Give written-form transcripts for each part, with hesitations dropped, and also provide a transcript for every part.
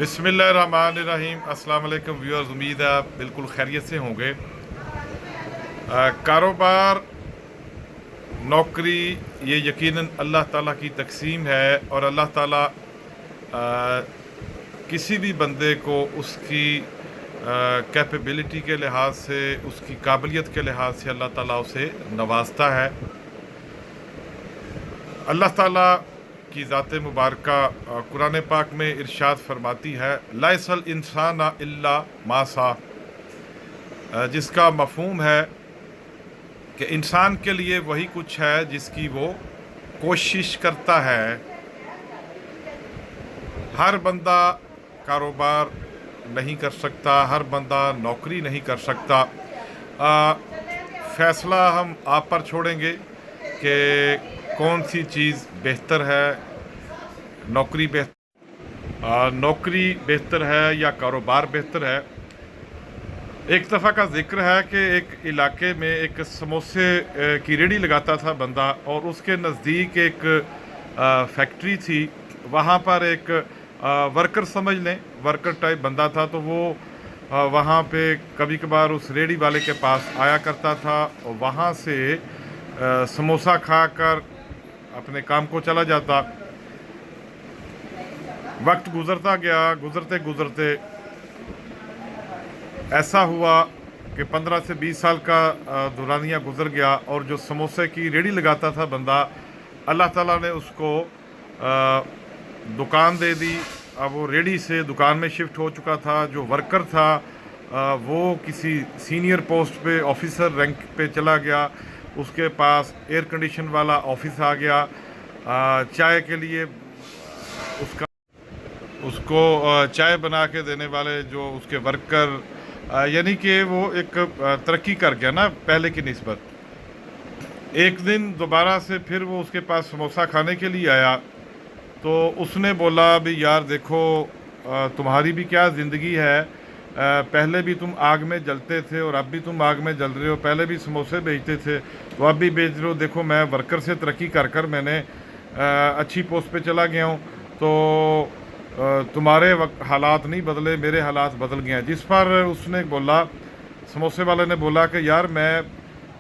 बिस्मिल्लाहिर्रहमानिर्रहीम। अस्सलाम वालेकुम व्यूअर्स, उम्मीद है आप बिल्कुल खैरियत से होंगे। कारोबार, नौकरी, ये यकीनन अल्लाह ताला की तकसीम है और अल्लाह ताला किसी भी बंदे को उसकी कैपेबिलिटी के लिहाज से, उसकी काबिलियत के लिहाज से अल्लाह ताला उसे नवाजता है। अल्लाह ताला की ज़ात मुबारका कुरान पाक में इरशाद फरमाती है, लाइसल इंसान इल्ला मासा, जिसका मफहूम है कि इंसान के लिए वही कुछ है जिसकी वो कोशिश करता है। हर बंदा कारोबार नहीं कर सकता, हर बंदा नौकरी नहीं कर सकता। फ़ैसला हम आप पर छोड़ेंगे कि कौन सी चीज़ बेहतर है। नौकरी बेहतर है या कारोबार बेहतर है। एक दफ़ा का जिक्र है कि एक इलाके में एक समोसे की रेडी लगाता था बंदा, और उसके नज़दीक एक फैक्ट्री थी। वहाँ पर एक वर्कर, समझ लें वर्कर टाइप बंदा था, तो वो वहाँ पे कभी कभार उस रेडी वाले के पास आया करता था और वहाँ से समोसा खाकर अपने काम को चला जाता। वक्त गुज़रता गया, गुज़रते गुज़रते ऐसा हुआ कि 15 से 20 साल का दौरानिया गुज़र गया, और जो समोसे की रेडी लगाता था बंदा, अल्लाह ताला ने उसको दुकान दे दी। अब वो रेडी से दुकान में शिफ्ट हो चुका था। जो वर्कर था वो किसी सीनियर पोस्ट पे, ऑफिसर रैंक पे चला गया। उसके पास एयर कंडीशन वाला ऑफिस आ गया। चाय के लिए उसको चाय बना के देने वाले जो उसके वर्कर, यानी कि वो एक तरक्की कर गया ना पहले की निस्बत। एक दिन दोबारा से फिर वो उसके पास समोसा खाने के लिए आया, तो उसने बोला, भी यार देखो, तुम्हारी भी क्या ज़िंदगी है। पहले भी तुम आग में जलते थे और अब भी तुम आग में जल रहे हो। पहले भी समोसे बेचते थे तो अब भी बेच रहे हो। देखो, मैं वर्कर से तरक्की कर कर मैंने अच्छी पोस्ट पे चला गया हूँ, तो तुम्हारे हालात नहीं बदले, मेरे हालात बदल गए हैं। जिस पर उसने बोला, समोसे वाले ने बोला कि यार मैं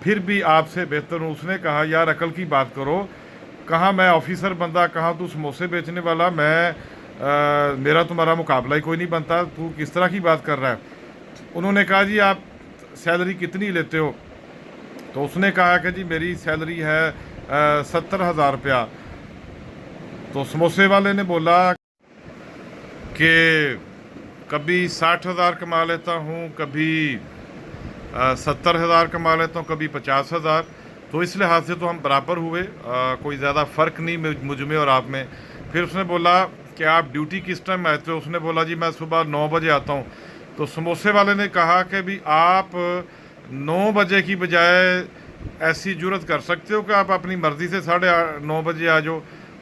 फिर भी आपसे बेहतर हूँ। उसने कहा, यार अकल की बात करो, कहाँ मैं ऑफिसर बंदा, कहाँ तू समोसे बेचने वाला। मेरा तुम्हारा मुकाबला ही कोई नहीं बनता, तू किस तरह की बात कर रहा है। उन्होंने कहा, जी आप सैलरी कितनी लेते हो? तो उसने कहा कि जी मेरी सैलरी है 70,000 रुपया। तो समोसे वाले ने बोला कि कभी 60,000 कमा लेता हूँ, कभी 70,000 कमा लेता हूँ, कभी 50,000। तो इस लिहाज से तो हम बराबर हुए, कोई ज़्यादा फ़र्क नहीं मुझ में और आप में। फिर उसने बोला कि आप ड्यूटी किस टाइम आते हो? उसने बोला, जी मैं सुबह 9 बजे आता हूँ। तो समोसे वाले ने कहा कि भी आप 9 बजे की बजाय ऐसी जुर्रत कर सकते हो कि आप अपनी मर्ज़ी से 9:30 बजे आ जाओ।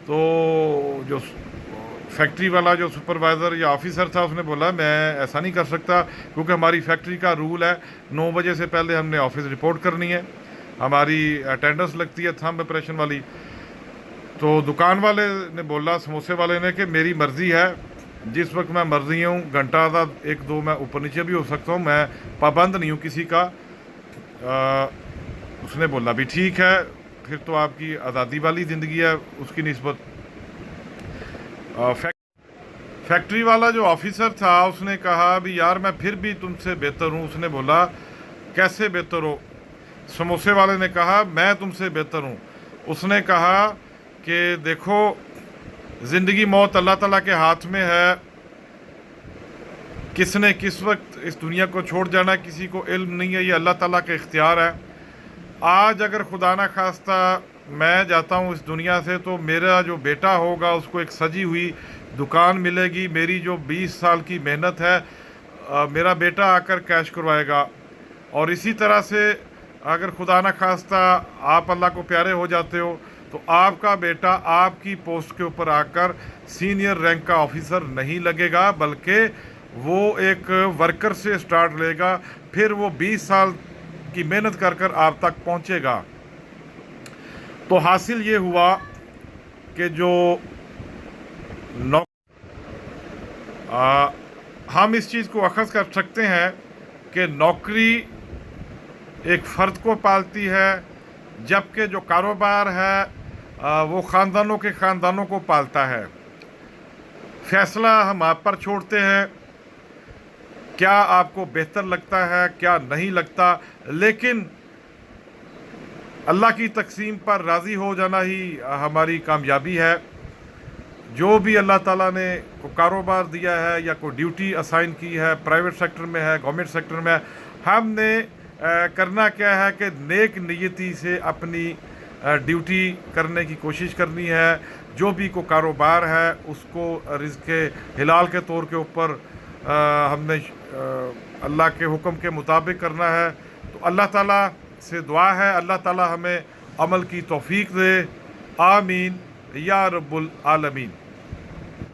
तो जो फैक्ट्री वाला जो सुपरवाइज़र या ऑफिसर था, उसने बोला, मैं ऐसा नहीं कर सकता, क्योंकि हमारी फैक्ट्री का रूल है 9 बजे से पहले हमने ऑफिस रिपोर्ट करनी है, हमारी अटेंडेंस लगती है थंब इंप्रेशन वाली। तो दुकान वाले ने बोला समोसे वाले ने कि मेरी मर्ज़ी है, जिस वक्त मैं मर्ज़ी हूँ, घंटा आधा 1-2 मैं ऊपर नीचे भी हो सकता हूँ, मैं पाबंद नहीं हूँ किसी का। उसने बोला, भी ठीक है, फिर तो आपकी आज़ादी वाली ज़िंदगी है उसकी निस्बत। फैक्ट्री वाला जो ऑफिसर था उसने कहा, भी यार मैं फिर भी तुमसे बेहतर हूँ। उसने बोला, कैसे बेहतर हो? समोसे वाले ने कहा, मैं तुमसे बेहतर हूँ। उसने कहा कि देखो, ज़िंदगी मौत अल्लाह ताला के हाथ में है। किसने किस वक्त इस दुनिया को छोड़ जाना किसी को इल्म नहीं है, ये अल्लाह ताला का इख्तियार है। आज अगर खुदा ना खास्ता मैं जाता हूँ इस दुनिया से, तो मेरा जो बेटा होगा उसको एक सजी हुई दुकान मिलेगी। मेरी जो 20 साल की मेहनत है, मेरा बेटा आकर कैश करवाएगा। और इसी तरह से अगर खुदा ना खास्ता आप अल्लाह को प्यारे हो जाते हो, तो आपका बेटा आपकी पोस्ट के ऊपर आकर सीनियर रैंक का ऑफिसर नहीं लगेगा, बल्कि वो एक वर्कर से स्टार्ट लेगा, फिर वो 20 साल की मेहनत कर कर आप तक पहुंचेगा। तो हासिल ये हुआ कि जो आ, हम इस चीज़ को अखज़ कर सकते हैं कि नौकरी एक फ़र्द को पालती है, जबकि जो कारोबार है वो ख़ानदानों को पालता है। फैसला हम आप पर छोड़ते हैं, क्या आपको बेहतर लगता है क्या नहीं लगता, लेकिन अल्लाह की तकसीम पर राज़ी हो जाना ही हमारी कामयाबी है। जो भी अल्लाह ताला ने को कारोबार दिया है या कोई ड्यूटी असाइन की है, प्राइवेट सेक्टर में है, गवर्नमेंट सेक्टर में है, हमने करना क्या है कि नेक नियति से अपनी ड्यूटी करने की कोशिश करनी है। जो भी को कारोबार है उसको रिज़्क़ हिलाल के तौर के ऊपर हमने अल्लाह के हुक्म के मुताबिक करना है। तो अल्लाह ताला से दुआ है अल्लाह ताला हमें अमल की तौफीक दे। आमीन या रब्बुल आलमीन।